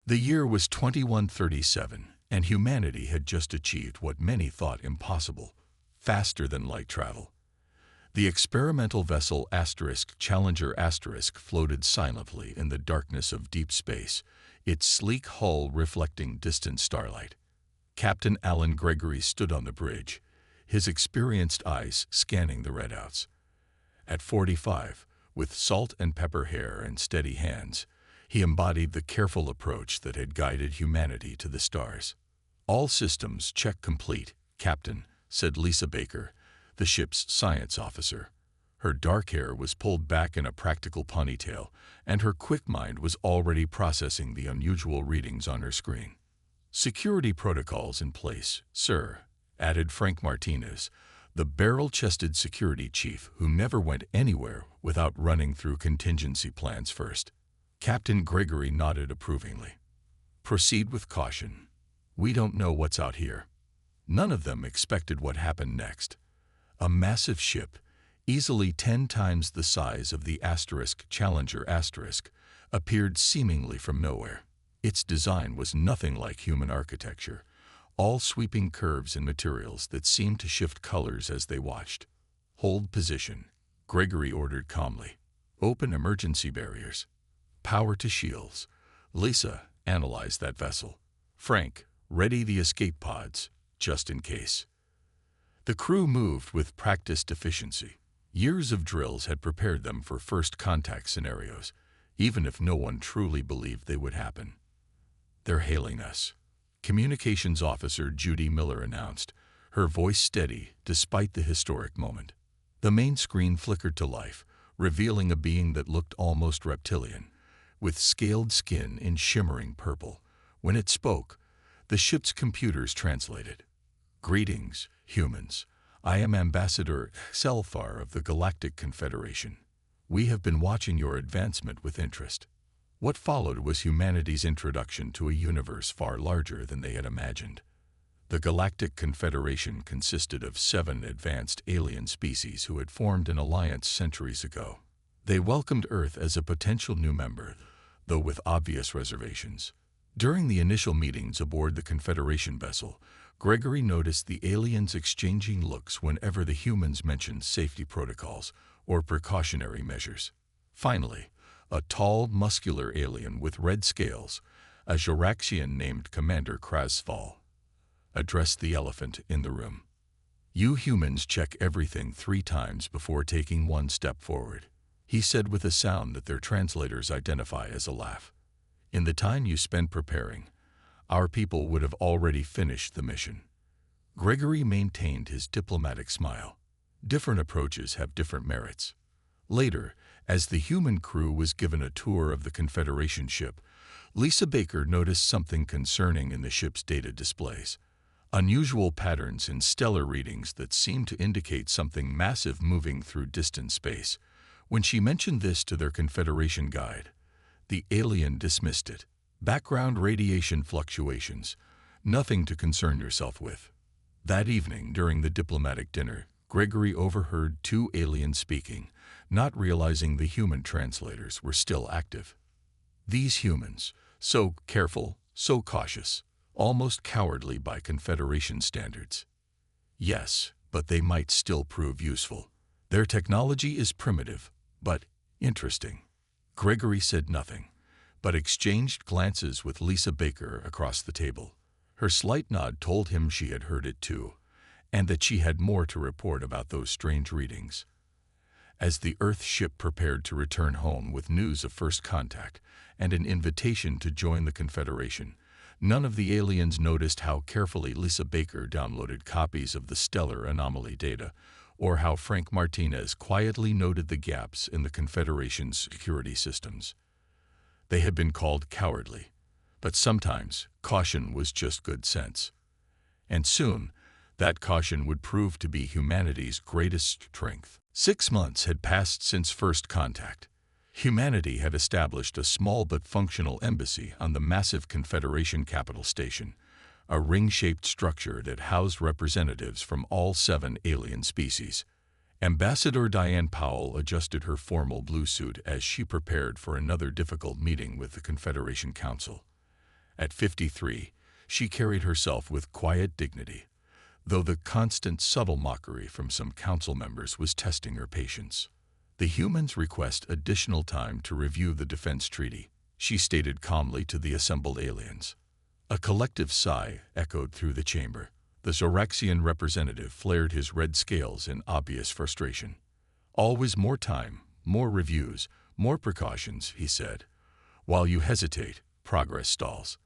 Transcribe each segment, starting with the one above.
The year was 2137, and humanity had just achieved what many thought impossible: faster-than-light travel. The experimental vessel Challenger floated silently in the darkness of deep space, its sleek hull reflecting distant starlight. Captain Alan Gregory stood on the bridge, his experienced eyes scanning the redouts. At 45, with salt and pepper hair and steady hands, he embodied the careful approach that had guided humanity to the stars. "All systems check complete, Captain," said Lisa Baker, the ship's science officer. Her dark hair was pulled back in a practical ponytail, and her quick mind was already processing the unusual readings on her screen. "Security protocols in place, sir," added Frank Martinez, the barrel-chested security chief who never went anywhere without running through contingency plans first. Captain Gregory nodded approvingly. "Proceed with caution. We don't know what's out here." None of them expected what happened next. A massive ship, easily 10 times the size of the Challenger appeared seemingly from nowhere. Its design was nothing like human architecture, all sweeping curves and materials that seemed to shift colors as they watched. "Hold position," Gregory ordered calmly. "Open emergency barriers. Power to shields." Lisa, analyze that vessel. "Frank, ready the escape pods, just in case." The crew moved with practiced efficiency. Years of drills had prepared them for first contact scenarios, even if no one truly believed they would happen. "They're hailing us," Communications Officer Judy Miller announced, her voice steady despite the historic moment. The main screen flickered to life, revealing a being that looked almost reptilian, with scaled skin in shimmering purple. When it spoke, the ship's computers translated. "Greetings, humans. I am Ambassador Selfar of the Galactic Confederation. We have been watching your advancement with interest." What followed was humanity's introduction to a universe far larger than they had imagined. The Galactic Confederation consisted of 7 advanced alien species who had formed an alliance centuries ago. They welcomed Earth as a potential new member, though with obvious reservations. During the initial meetings aboard the Confederation vessel, Gregory noticed the aliens exchanging looks whenever the humans mentioned safety protocols or precautionary measures. Finally, a tall, muscular alien with red scales, a Jaraxian named Commander Krasval, addressed the elephant in the room. "You humans check everything 3 times before taking 1 step forward," he said with a sound that their translators identify as a laugh. "In the time you spend preparing, our people would have already finished the mission." Gregory maintained his diplomatic smile. Different approaches have different merits. Later, as the human crew was given a tour of the Confederation ship, Lisa Baker noticed something concerning in the ship's data displays. Unusual patterns in stellar readings that seemed to indicate something massive moving through distant space. When she mentioned this to their Confederation guide, the alien dismissed it. "Background radiation fluctuations. Nothing to concern yourself with." That evening, during the diplomatic dinner, Gregory overheard 2 aliens speaking, not realizing the human translators were still active. These humans, so careful, so cautious, almost cowardly by Confederation standards. Yes, but they might still prove useful. Their technology is primitive, but interesting. Gregory said nothing, but exchanged glances with Lisa Baker across the table. Her slight nod told him she had heard it too, and that she had more to report about those strange readings. As the Earth ship prepared to return home with news of first contact and an invitation to join the Confederation, none of the aliens noticed how carefully Lisa Baker downloaded copies of the stellar anomaly data, or how Frank Martinez quietly noted the gaps in the Confederation's security systems. They had been called cowardly, but sometimes caution was just good sense. And soon, that caution would prove to be humanity's greatest strength. 6 months had passed since first contact. Humanity had established a small but functional embassy on the massive Confederation capital station, a ring-shaped structure that housed representatives from all 7 alien species. Ambassador Diane Powell adjusted her formal blue suit as she prepared for another difficult meeting with the Confederation Council. At 53, she carried herself with quiet dignity, though the constant subtle mockery from some council members was testing her patience. The humans request additional time to review the defense treaty, she stated calmly to the assembled aliens. A collective sigh echoed through the chamber. The Zoraxian representative flared his red scales in obvious frustration. Always more time, more reviews, more precautions, he said. While you hesitate, progress stalls.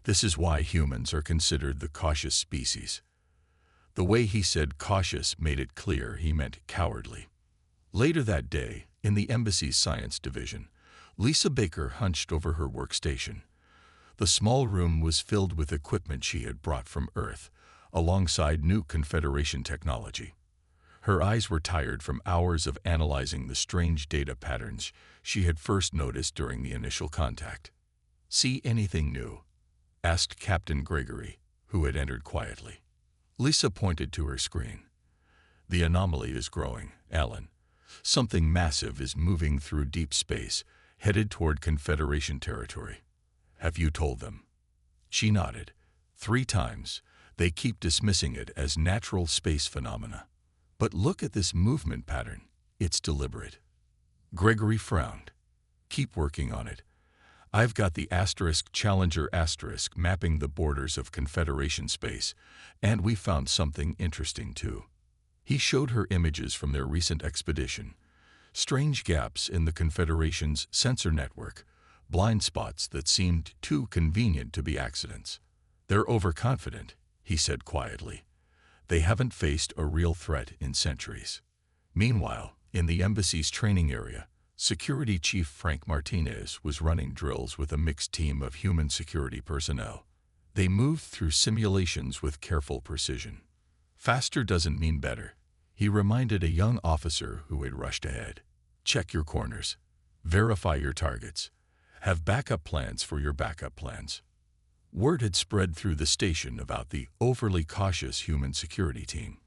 This is why humans are considered the cautious species. The way he said cautious made it clear he meant cowardly. Later that day, in the embassy's science division, Lisa Baker hunched over her workstation. The small room was filled with equipment she had brought from Earth, alongside new Confederation technology. Her eyes were tired from hours of analyzing the strange data patterns she had first noticed during the initial contact. "See anything new?" asked Captain Gregory, who had entered quietly. Lisa pointed to her screen. "The anomaly is growing, Alan. Something massive is moving through deep space, headed toward Confederation territory. Have you told them?" She nodded. 3 times. They keep dismissing it as natural space phenomena. But look at this movement pattern. It's deliberate. Gregory frowned. "Keep working on it. I've got the Challenger mapping the borders of Confederation space, and we found something interesting too." He showed her images from their recent expedition. Strange gaps in the Confederation's sensor network, blind spots that seemed too convenient to be accidents. "They're overconfident," he said quietly. "They haven't faced a real threat in centuries." Meanwhile, in the embassy's training area, Security Chief Frank Martinez was running drills with a mixed team of human security personnel. They moved through simulations with careful precision. "Faster doesn't mean better," he reminded a young officer who had rushed ahead. "Check your corners. Verify your targets. Have backup plans for your backup plans." Word had spread through the station about the overly cautious human security team.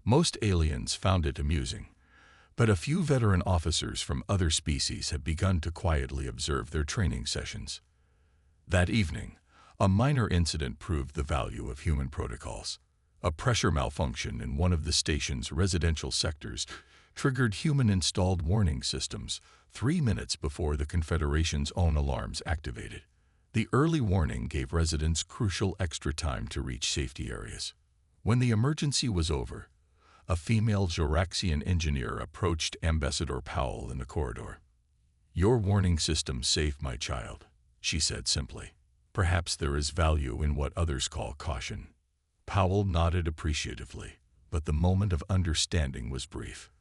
Most aliens found it amusing, but a few veteran officers from other species had begun to quietly observe their training sessions. That evening, a minor incident proved the value of human protocols. A pressure malfunction in one of the station's residential sectors triggered human-installed warning systems 3 minutes before the Confederation's own alarms activated. The early warning gave residents crucial extra time to reach safety areas. When the emergency was over, a female Zoraxian engineer approached Ambassador Powell in the corridor. "Your warning system saved my child," she said simply. "Perhaps there is value in what others call caution." Powell nodded appreciatively, but the moment of understanding was brief.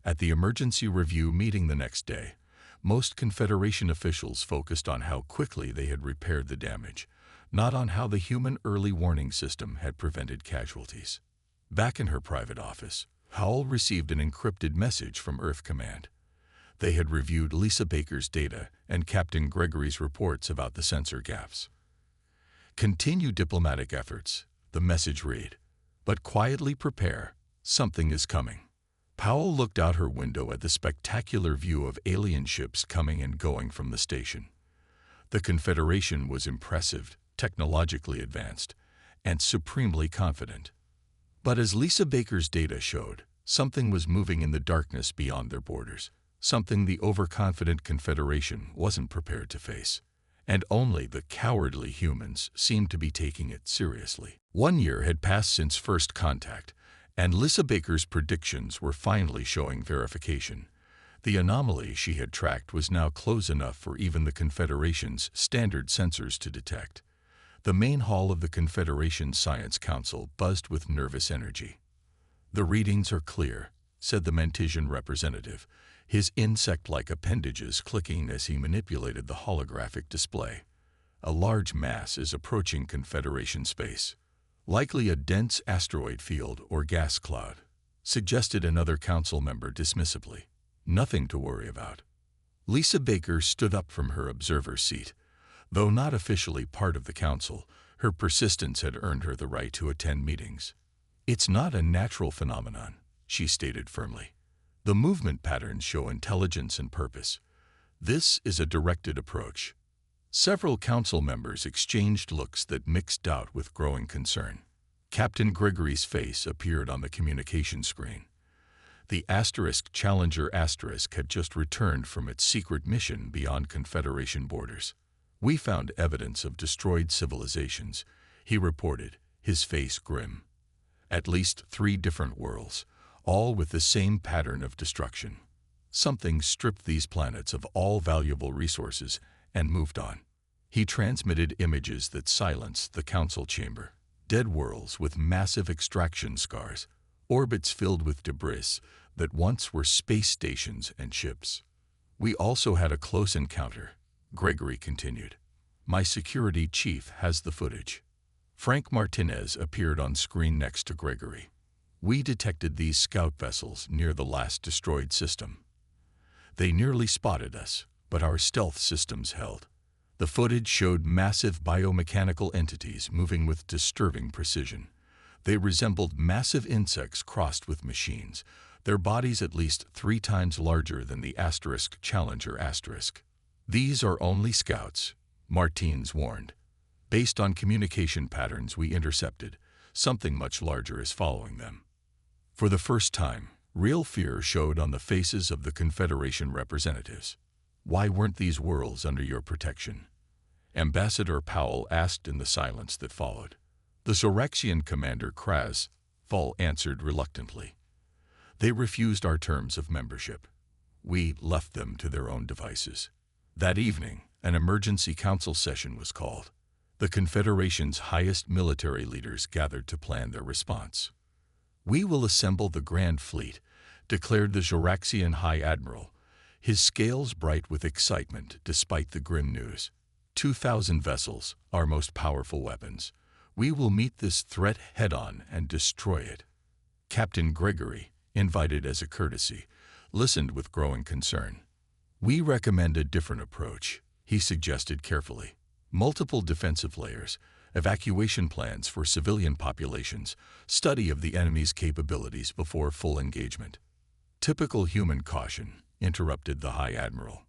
At the emergency review meeting the next day, most Confederation officials focused on how quickly they had repaired the damage, not on how the human early warning system had prevented casualties. Back in her private office, Powell received an encrypted message from Earth Command. They had reviewed Lisa Baker's data and Captain Gregory's reports about the sensor gaps. "Continue diplomatic efforts," the message read, "but quietly prepare. Something is coming." Powell looked out her window at the spectacular view of alien ships coming and going from the station. The Confederation was impressive, technologically advanced, and supremely confident. But as Lisa Baker's data showed, something was moving in the darkness beyond their borders, something the overconfident Confederation wasn't prepared to face. And only the cowardly humans seemed to be taking it seriously. 1 year had passed since first contact, and Lisa Baker's predictions were finally showing verification. The anomaly she had tracked was now close enough for even the Confederation's standard sensors to detect. The main hall of the Confederation Science Council buzzed with nervous energy. "The readings are clear," said the Mantesian representative, his insect-like appendages clicking as he manipulated the holographic display. "A large mass is approaching Confederation space. Likely a dense asteroid field or gas cloud," suggested another council member dismissively. "Nothing to worry about." Lisa Baker stood up from her observer's seat. Though not officially part of the council, her persistence had earned her the right to attend meetings. "It's not a natural phenomenon," she stated firmly. "The movement patterns show intelligence and purpose. This is a directed approach." Several council members exchanged looks that mixed doubt with growing concern. Captain Gregory's face appeared on the communication screen. The Challenger had just returned from its secret mission beyond Confederation borders. "We found evidence of destroyed civilizations," he reported, his face grim. "At least 3 different worlds, all with the same pattern of destruction. Something stripped these planets of all valuable resources and moved on." He transmitted images that silenced the council chamber. Dead worlds with massive extraction scars, orbits filled with debris that once were space stations and ships. "We also had a close encounter," Gregory continued. "My security chief has the footage." Frank Martinez appeared on screen next to Gregory. "We detected these scout vessels near the last destroyed system. They nearly spotted us, but our stealth systems held." The footage showed massive biomechanical entities moving with disturbing precision. They resembled massive insects crossed with machines, their bodies at least 3 times larger than the Challenger. "These are only scouts," Martins warned. "Based on communication patterns we intercepted, something much larger is following them." For the first time, real fear showed on the faces of the Confederation representatives. "Why weren't these worlds under your protection?" Ambassador Powell asked in the silence that followed. The Zoraxian commander Fall answered reluctantly. "They refused our terms of membership. We left them to their own devices." That evening, an emergency council session was called. The Confederation's highest military leaders gathered to plan their response. "We will assemble the Grand Fleet," declared the Zoraxian High Admiral, his scales bright with excitement despite the grim news. 2,000 vessels, our most powerful weapons. We will meet this threat head-on and destroy it." Captain Gregory, invited as a courtesy, listened with growing concern. "We recommend a different approach," he suggested carefully. "Multiple defensive layers, evacuation plans for civilian populations, study of the enemy's capabilities before full engagement." "Typical human caution," interrupted the High Admiral.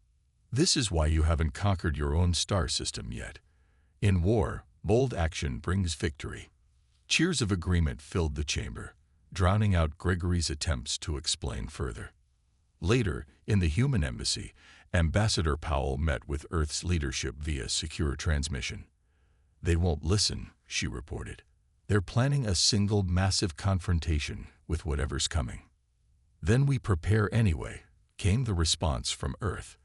"This is why you haven't conquered your own star system yet. In war, bold action brings victory." Cheers of agreement filled the chamber, drowning out Gregory's attempts to explain further. Later, in the human embassy, Ambassador Powell met with Earth's leadership via secure transmission. "They won't listen," she reported. "They're planning a single massive confrontation with whatever's coming." "Then we prepare anyway," came the response from Earth.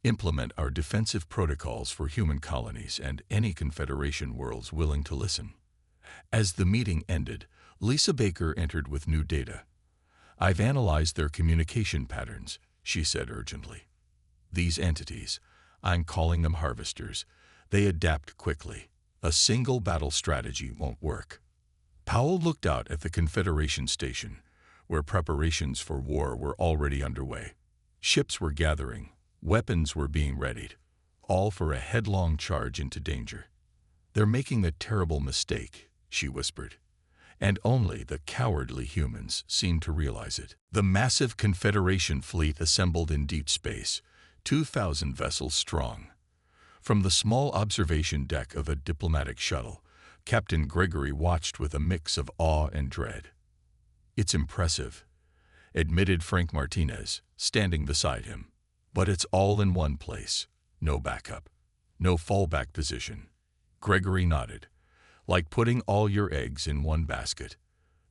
"Implement our defensive protocols for human colonies and any Confederation worlds willing to listen." As the meeting ended, Lisa Baker entered with new data. "I've analyzed their communication patterns," she said urgently. "These entities, I'm calling them harvesters, they adapt quickly. A single battle strategy won't work." Powell looked out at the Confederation station, where preparations for war were already underway. Ships were gathering, weapons were being readied, all for a headlong charge into danger. "They're making a terrible mistake," she whispered. And only the cowardly humans seemed to realize it. The massive Confederation fleet assembled in deep space, 2,000 vessels strong. From the small observation deck of a diplomatic shuttle, Captain Gregory watched with a mix of awe and dread. "It's impressive," admitted Frank Martinez, standing beside him. "But it's all in one place. No backup. No fallback position." Gregory nodded. "Like putting all your eggs in one basket."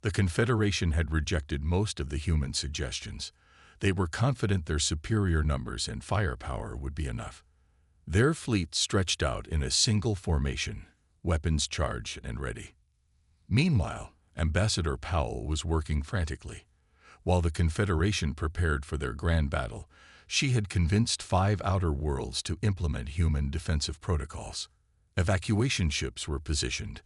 The Confederation had rejected most of the human suggestions. They were confident their superior numbers and firepower would be enough. Their fleet stretched out in a single formation, weapons charged and ready. Meanwhile, Ambassador Powell was working frantically. While the Confederation prepared for their grand battle, she had convinced 5 outer worlds to implement human defensive protocols. Evacuation ships were positioned,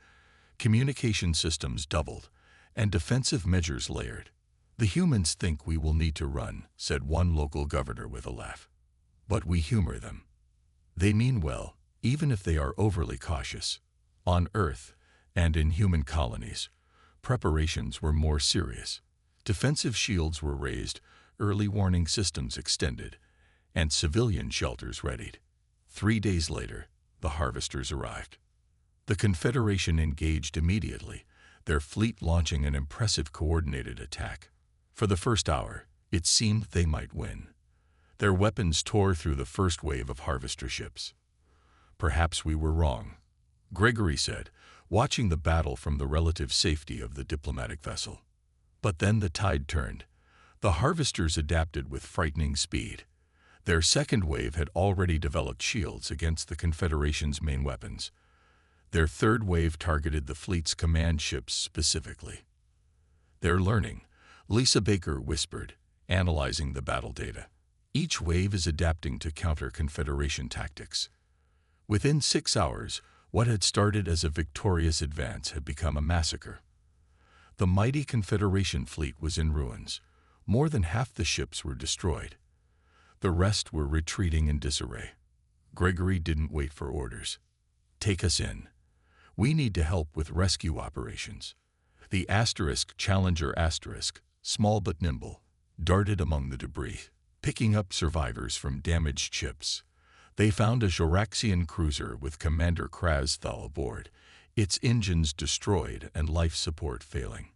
communication systems doubled, and defensive measures layered. "The humans think we will need to run," said one local governor with a laugh. "But we humor them. They mean well, even if they are overly cautious." On Earth, and in human colonies, preparations were more serious. Defensive shields were raised, early warning systems extended, and civilian shelters readied. 3 days later, the harvesters arrived. The Confederation engaged immediately, their fleet launching an impressive coordinated attack. For the first hour, it seemed they might win. Their weapons tore through the first wave of harvester ships. "Perhaps we were wrong," Gregory said, watching the battle from the relative safety of the diplomatic vessel. But then the tide turned. The harvesters adapted with frightening speed. Their second wave had already developed shields against the Confederation's main weapons. Their third wave targeted the fleet's command ships specifically. "They're learning," Lisa Baker whispered, analyzing the battle data. "Each wave is adapting to counter Confederation tactics." Within 6 hours, what had started as a victorious advance had become a massacre. The mighty Confederation fleet was in ruins. More than half the ships were destroyed. The rest were retreating in disarray. Gregory didn't wait for orders. "Take us in. We need to help with rescue operations." The Challenger small but nimble, darted among the debris, picking up survivors from damaged ships. They found a Juraxian cruiser with Commander Krasthal aboard, its engines destroyed and life support failing.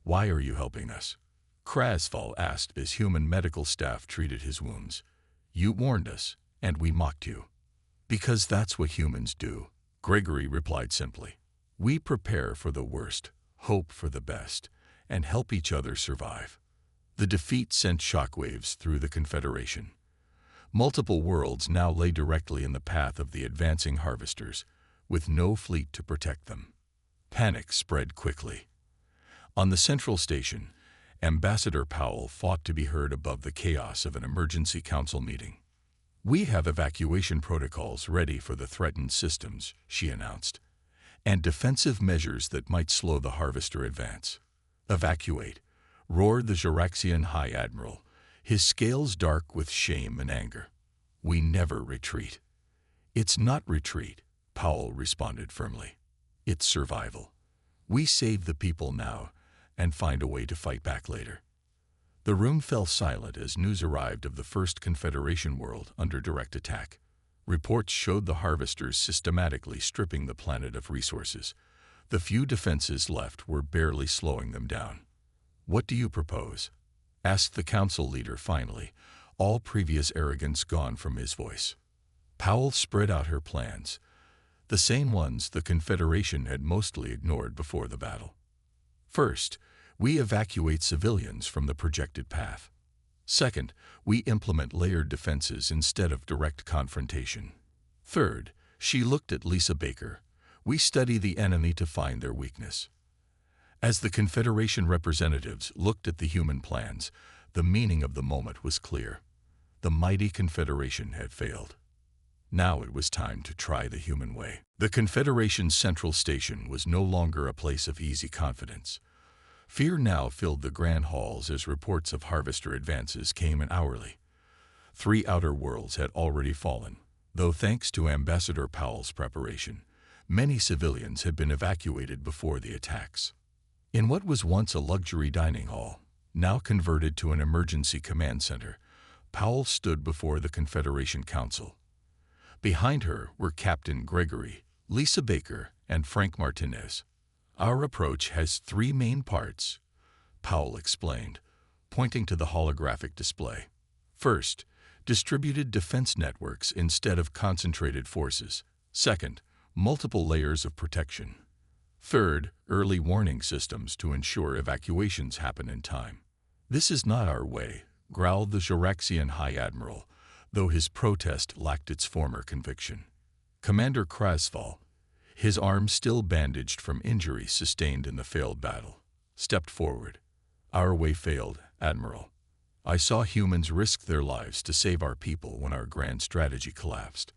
"Why are you helping us?" Krasthal asked as human medical staff treated his wounds. "You warned us, and we mocked you." "Because that's what humans do," Gregory replied simply. "We prepare for the worst, hope for the best, and help each other survive." The defeat sent shockwaves through the Confederation. Multiple worlds now lay directly in the path of the advancing harvesters, with no fleet to protect them. Panic spread quickly. On the central station, Ambassador Powell fought to be heard above the chaos of an emergency council meeting. "We have evacuation protocols ready for the threatened systems," she announced, "and defensive measures that might slow the harvester advance." "Evacuate," roared the Juraxian High Admiral, his scales dark with shame and anger. "We never retreat." "It's not retreat," Powell responded firmly. "It's survival. We save the people now and find a way to fight back later." The room fell silent as news arrived of the first Confederation world under direct attack. Reports showed the harvesters systematically stripping the planet of resources. The few defenses left were barely slowing them down. "What do you propose?" asked the council leader finally, all previous arrogance gone from his voice. Powell spread out her plans, the same ones the Confederation had mostly ignored before the battle. "First, we evacuate civilians from the projected path. Second, we implement layered defenses instead of direct confrontation. Third," she looked at Lisa Baker, "we study the enemy to find their weakness." As the Confederation representatives looked at the human plans, the meaning of the moment was clear. The mighty Confederation had failed. Now it was time to try the human way. The Confederation's central station was no longer a place of easy confidence. Fear now filled the grand halls as reports of harvester advances came in hourly. 3 outer worlds had already fallen, though thanks to Ambassador Powell's preparation, many civilians had been evacuated before the attacks. In what was once a luxury dining hall, now converted to an emergency command center, Powell stood before the Confederation Council. Behind her were Captain Gregory, Lisa Baker, and Frank Martinez. "Our approach has 3 main parts," Powell explained, pointing to the holographic display. "First, distributed defense networks instead of concentrated forces. Second, multiple layers of protection. Third, early warning systems to ensure evacuations happen in time." "This is not our way," growled the Juraxian High Admiral, though his protest lacked its former conviction. Commander Krasthal, his arm still bandaged from injuries sustained in the failed battle, stepped forward. "Our way failed, Admiral. I saw humans risk their lives to save our people when our grand strategy collapsed.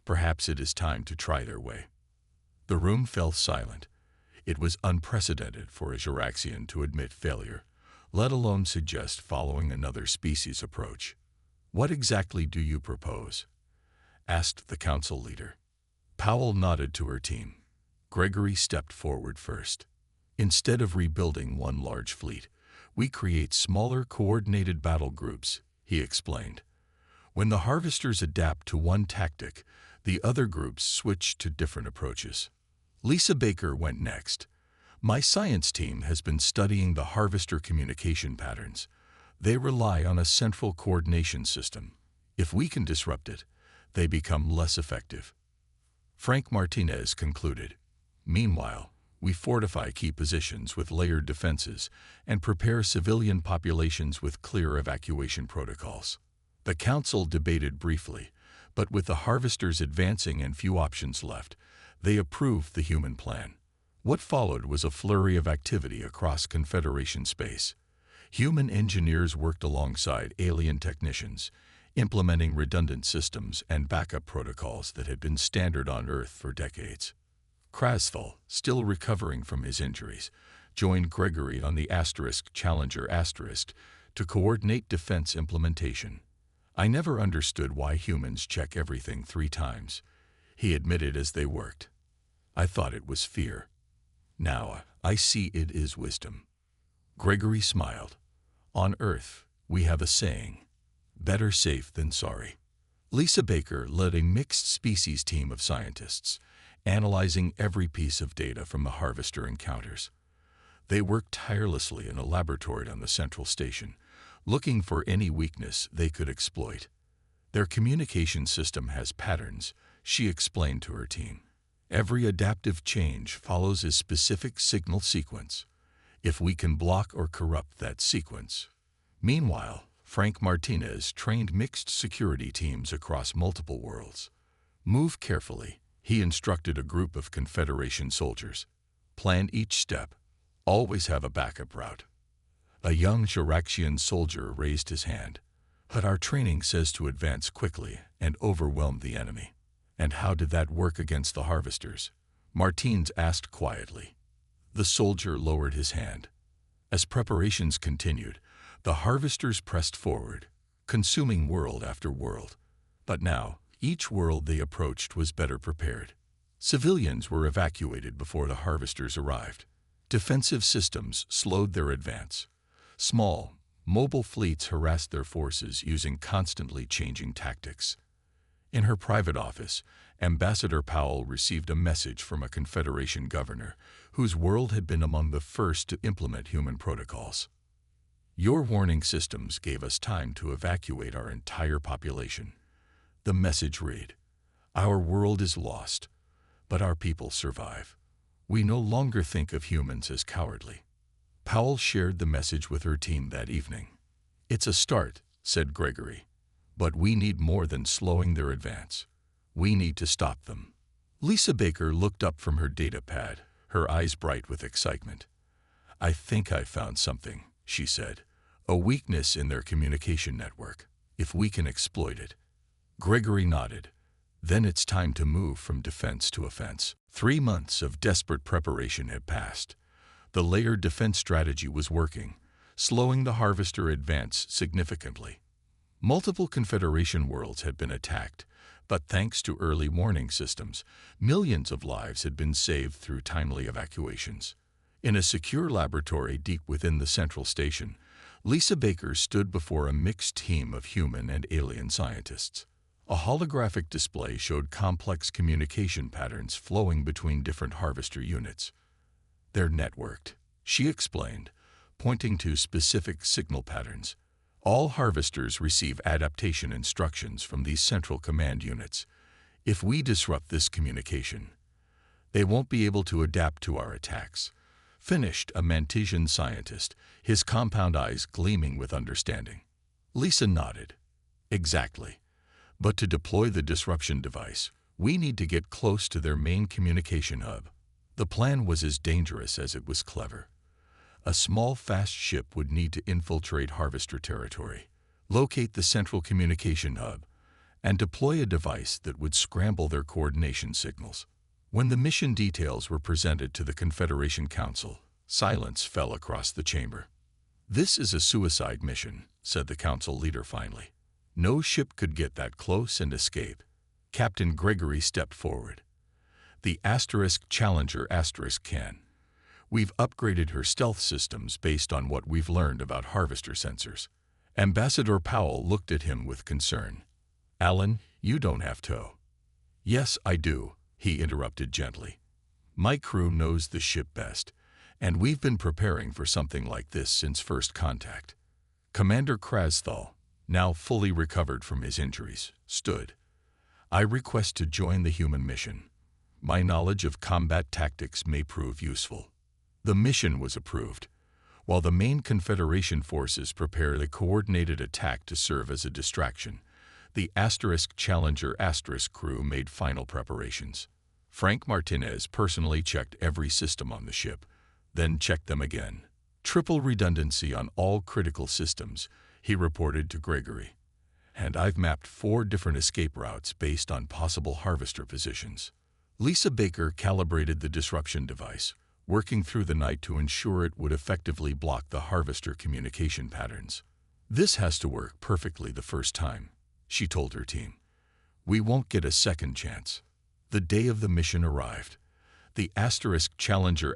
Perhaps it is time to try their way." The room fell silent. It was unprecedented for a Juraxian to admit failure, let alone suggest following another species' approach. "What exactly do you propose?" asked the council leader. Powell nodded to her team. Gregory stepped forward first. "Instead of rebuilding one large fleet, we create smaller coordinated battle groups," he explained. "When the harvesters adapt to one tactic, The other groups switched to different approaches. Lisa Baker went next. My science team has been studying the harvester communication patterns. They rely on a central coordination system. If we can disrupt it, they become less effective. Frank Martinez concluded. Meanwhile, we fortify key positions with layered defenses and prepare civilian populations with clear evacuation protocols. The council debated briefly, but with the harvesters advancing and few options left, they approved the human plan. What followed was a flurry of activity across Confederation space. Human engineers worked alongside alien technicians, implementing redundant systems and backup protocols that had been standard on Earth for decades. Krasthal, still recovering from his injuries, joined Gregory on the Challenger to coordinate defense implementation. I never understood why humans check everything 3 times, he admitted as they worked. I thought it was fear. Now I see it is wisdom. Gregory smiled. On Earth, we have a saying, better safe than sorry. Lisa Baker led a mixed-species team of scientists, analyzing every piece of data from the harvester encounters. They worked tirelessly in a laboratory on the central station, looking for any weakness they could exploit. Their communication system has patterns, she explained to her team. Every adaptive change follows a specific signal sequence. If we can block or corrupt that sequence. Meanwhile, Frank Martinez trained mixed security teams across multiple worlds. Move carefully, he instructed a group of Confederation soldiers. Plan each step. Always have a backup route. A young Jiraxian soldier raised his hand. But our training says to advance quickly and overwhelm the enemy. And how did that work against the harvesters? Martins asked quietly. The soldier lowered his hand. As preparations continued, the harvesters pressed forward, consuming world after world. But now, each world they approached was better prepared. Civilians were evacuated before the harvesters arrived. Defensive systems slowed their advance. Small, mobile fleets harassed their forces using constantly changing tactics. In her private office, Ambassador Powell received a message from a Confederation governor whose world had been among the first to implement human protocols. Your warning systems gave us time to evacuate our entire population. The message read, our world is lost, but our people survive. We no longer think of humans as cowardly. Powell shared the message with her team that evening. It's a start, said Gregory, but we need more than slowing their advance. We need to stop them. Lisa Baker looked up from her data pad, her eyes bright with excitement. I think I found something, she said, a weakness in their communication network, if we can exploit it. Gregory nodded. Then it's time to move from defense to offense. 3 months of desperate preparation had passed. The layered defense strategy was working, slowing the harvester advance significantly. Multiple Confederation worlds had been attacked, but thanks to early warning systems, millions of lives had been saved through timely evacuations. In a secure laboratory deep within the central station, Lisa Baker stood before a mixed team of human and alien scientists. A holographic display showed complex communication patterns flowing between different harvester units. They're networked, she explained, pointing to specific signal patterns. All harvesters receive adaptation instructions from these central command units. If we disrupt this communication, they won't be able to adapt to our attacks, finished a Mantesian scientist, his compound eyes gleaming with understanding. Lisa nodded. Exactly. But to deploy the disruption device, we need to get close to their main communication hub. The plan was as dangerous as it was clever. A small, fast ship would need to infiltrate harvester territory, locate the central communication hub, and deploy a device that would scramble their coordination signals. When the mission details were presented to the Confederation Council, silence fell across the chamber. This is a suicide mission, said the Council leader finally. No ship could get that close and escape. Captain Gregory stepped forward. The Challenger can. We've upgraded her stealth systems based on what we've learned about harvester sensors. Ambassador Powell looked at him with concern. Alan, you don't have to. "Yes, I do," he interrupted gently. "My crew knows the ship best, and we've been preparing for something like this since first contact." Commander Krasthal, now fully recovered from his injuries, stood. "I request to join the human mission. My knowledge of combat tactics may prove useful." The mission was approved, while the main Confederation forces prepared a coordinated attack to serve as a distraction. The Challenger crew made final preparations. Frank Martinez personally checked every system on the ship, then checked them again. "Triple redundancy on all critical systems," he reported to Gregory. "And I've mapped 4 different escape routes based on possible harvester positions." Lisa Baker calibrated the disruption device, working through the night to ensure it would effectively block the harvester communication patterns. "This has to work perfectly the first time," she told her team. "We won't get a second chance." The day of the mission arrived. The Challenger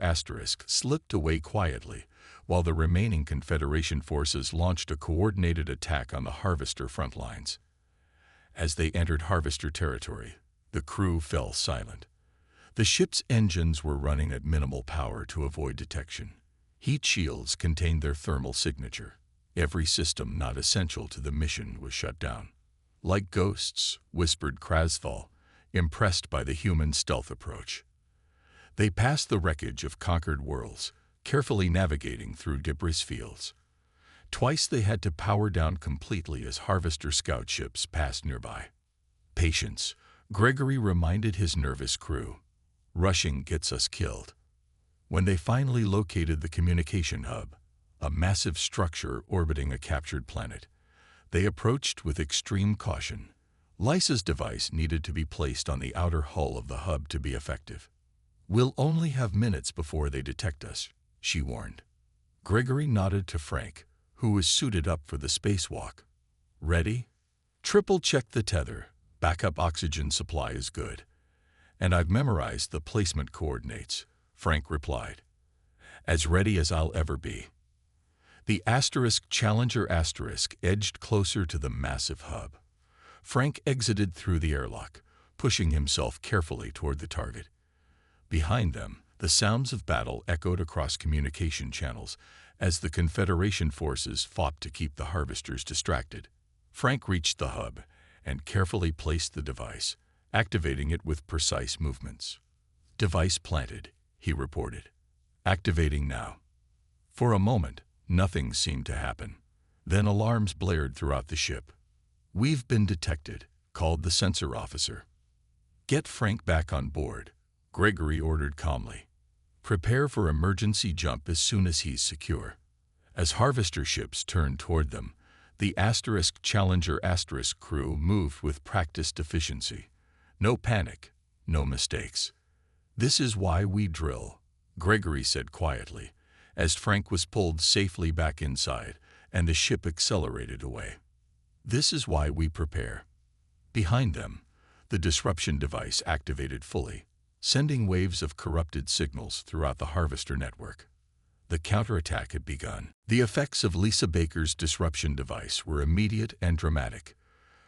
slipped away quietly, while the remaining Confederation forces launched a coordinated attack on the Harvester front lines. As they entered Harvester territory, the crew fell silent. The ship's engines were running at minimal power to avoid detection. Heat shields contained their thermal signature. Every system not essential to the mission was shut down. "Like ghosts," whispered Krasthal, impressed by the human stealth approach. They passed the wreckage of conquered worlds, carefully navigating through debris fields. Twice they had to power down completely as Harvester scout ships passed nearby. "Patience," Gregory reminded his nervous crew. "Rushing gets us killed." When they finally located the communication hub, a massive structure orbiting a captured planet, they approached with extreme caution. Lisa's device needed to be placed on the outer hull of the hub to be effective. "We'll only have minutes before they detect us," she warned. Gregory nodded to Frank, who was suited up for the spacewalk. "Ready?" "Triple-check the tether. Backup oxygen supply is good. And I've memorized the placement coordinates," Frank replied. "As ready as I'll ever be." The Challenger edged closer to the massive hub. Frank exited through the airlock, pushing himself carefully toward the target. Behind them, the sounds of battle echoed across communication channels as the Confederation forces fought to keep the harvesters distracted. Frank reached the hub and carefully placed the device, activating it with precise movements. "Device planted," he reported. "Activating now." For a moment, nothing seemed to happen. Then alarms blared throughout the ship. "We've been detected," called the sensor officer. "Get Frank back on board," Gregory ordered calmly. "Prepare for emergency jump as soon as he's secure." As harvester ships turned toward them, the Challenger crew moved with practiced efficiency. No panic, no mistakes. "This is why we drill," Gregory said quietly, as Frank was pulled safely back inside and the ship accelerated away. "This is why we prepare." Behind them, the disruption device activated fully, sending waves of corrupted signals throughout the harvester network. The counterattack had begun. The effects of Lisa Baker's disruption device were immediate and dramatic.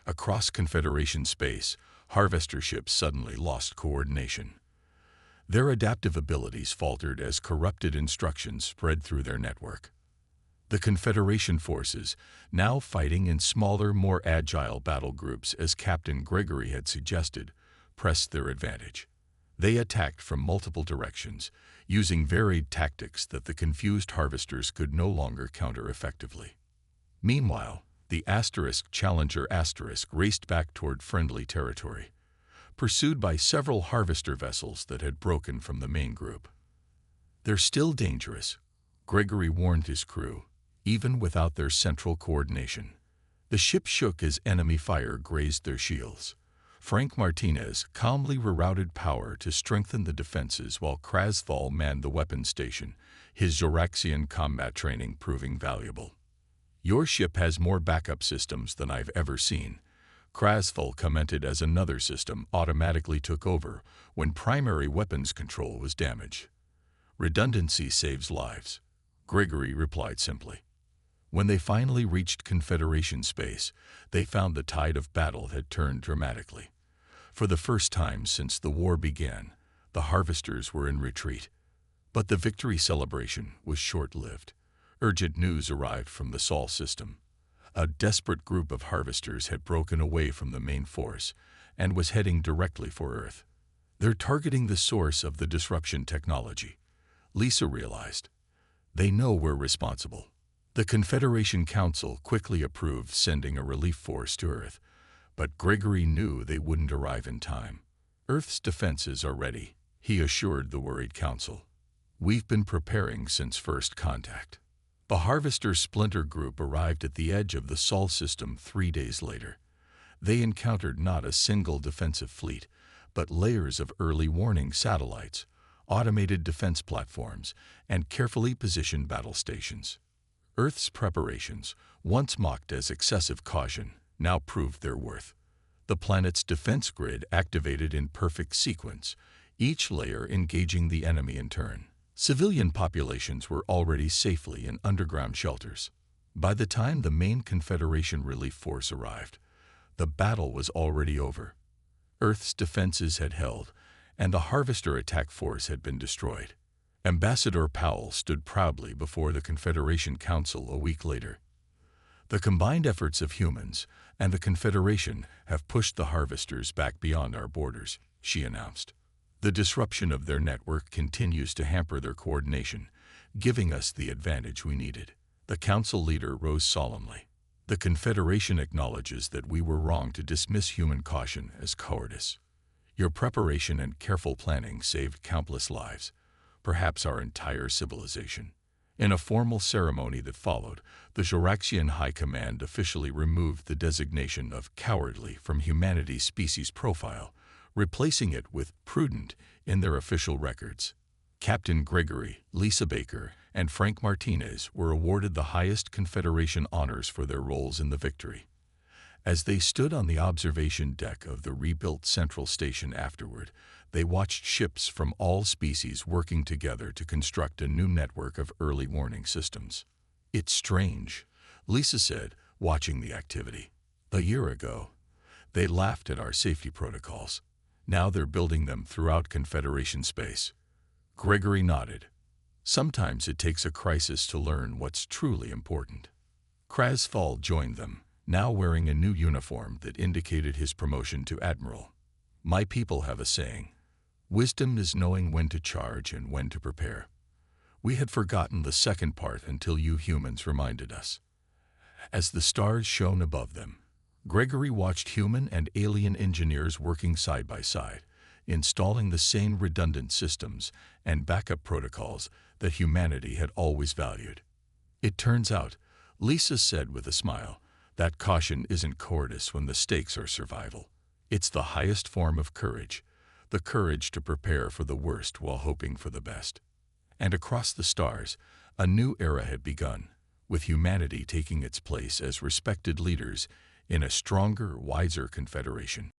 Across Confederation space, harvester ships suddenly lost coordination. Their adaptive abilities faltered as corrupted instructions spread through their network. The Confederation forces, now fighting in smaller, more agile battle groups as Captain Gregory had suggested, pressed their advantage. They attacked from multiple directions, using varied tactics that the confused harvesters could no longer counter effectively. Meanwhile, the Challenger raced back toward friendly territory, pursued by several harvester vessels that had broken from the main group. "They're still dangerous," Gregory warned his crew, even without their central coordination. The ship shook as enemy fire grazed their shields. Frank Martinez calmly rerouted power to strengthen the defenses while Krasthal manned the weapons station, his Zoraxian combat training proving valuable. "Your ship has more backup systems than I've ever seen," Krasthal commented as another system automatically took over when primary weapons control was damaged. "Redundancy saves lives," Gregory replied simply. When they finally reached Confederation space, they found the tide of battle had turned dramatically. For the first time since the war began, the harvesters were in retreat. But the victory celebration was short-lived. Urgent news arrived from the Sol system. A desperate group of harvesters had broken away from the main force and was heading directly for Earth. They're targeting the source of the disruption technology. Lisa realized. They know we're responsible. The Confederation Council quickly approved sending a relief force to Earth, but Gregory knew they wouldn't arrive in time. Earth's defenses are ready, he assured the worried Council. We've been preparing since first contact. The Harvester Splinter Group arrived at the edge of the Sol system 3 days later. They encountered not a single defensive fleet, but layers of early warning satellites, automated defense platforms, and carefully positioned battle stations. Earth's preparations, once mocked as excessive caution, now proved their worth. The planet's defense grid activated in perfect sequence, each layer engaging the enemy in turn. Civilian populations were already safely in underground shelters. By the time the main Confederation relief force arrived, the battle was already over. Earth's defenses had held, and the Harvester attack force had been destroyed. Ambassador Powell stood proudly before the Confederation Council a week later. The combined efforts of humans and the Confederation have pushed the Harvesters back beyond our borders, she announced. The disruption of their network continues to hamper their coordination, giving us the advantage we needed. The Council leader rose solemnly. The Confederation acknowledges that we were wrong to dismiss human caution as cowardice. Your preparation and careful planning saved countless lives, perhaps our entire civilization. In a formal ceremony that followed, the Juraxian High Command officially removed the designation of cowardly from humanity's species profile, replacing it with prudent in their official records. Captain Gregory, Lisa Baker, and Frank Martinez were awarded the highest Confederation honors for their roles in the victory. As they stood on the observation deck of the rebuilt Central Station afterward, they watched ships from all species working together to construct a new network of early warning systems. It's strange, Lisa said, watching the activity. A year ago, they laughed at our safety protocols. Now they're building them throughout Confederation space. Gregory nodded. Sometimes it takes a crisis to learn what's truly important. Krasfall joined them, now wearing a new uniform that indicated his promotion to Admiral. My people have a saying. Wisdom is knowing when to charge and when to prepare. We had forgotten the second part until you humans reminded us. As the stars shone above them, Gregory watched human and alien engineers working side by side, installing the same redundant systems and backup protocols that humanity had always valued. It turns out, Lisa said with a smile, that caution isn't cowardice when the stakes are survival. It's the highest form of courage, the courage to prepare for the worst while hoping for the best. And across the stars, a new era had begun, with humanity taking its place as respected leaders in a stronger, wiser confederation.